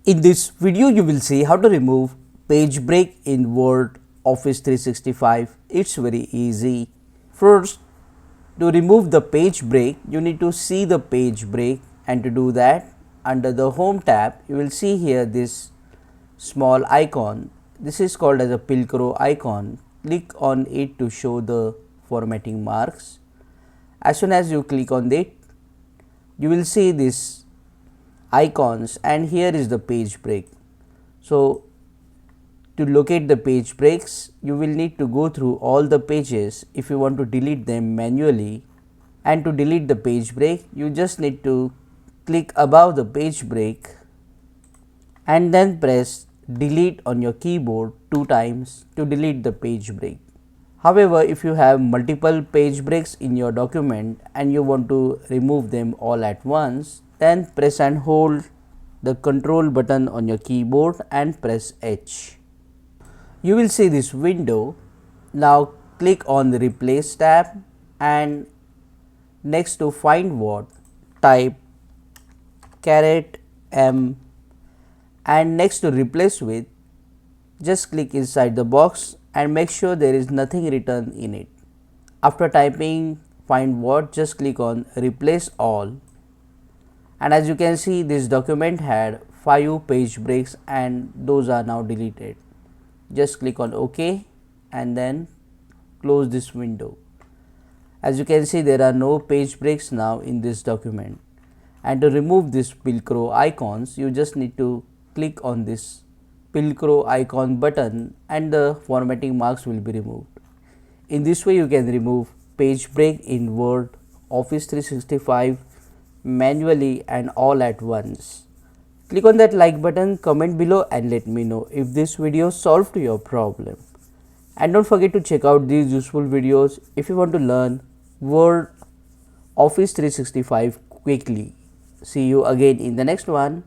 In this video, you will see how to remove page break in Word Office 365. It's very easy. First, to remove the page break, you need to see the page break, and to do that, under the Home tab, you will see here this small icon. This is called as a Pilcrow icon. Click on it to show the formatting marks. As soon as you click on it, you will see this icons, and here is the page break. So, to locate the page breaks, you will need to go through all the pages if you want to delete them manually. And to delete the page break, you just need to click above the page break and then press delete on your keyboard 2 times to delete the page break. However, if you have multiple page breaks in your document and you want to remove them all at once, then press and hold the Ctrl button on your keyboard and press H. You will see this window. Now click on the Replace tab, and next to Find What, type $M, and next to Replace With, just click inside the box and make sure there is nothing written in it. After typing Find What, just click on Replace All, and as you can see, this document had 5 page breaks and those are now deleted. Just click on OK and then close this window. As you can see, there are no page breaks now in this document. And to remove this Pilcrow icons, you just need to click on this Pilcrow icon button and the formatting marks will be removed. In this way, you can remove page break in Word Office 365 manually and all at once. Click on that like button, comment below and let me know if this video solved your problem. And don't forget to check out these useful videos if you want to learn Word Office 365 quickly. See you again in the next one.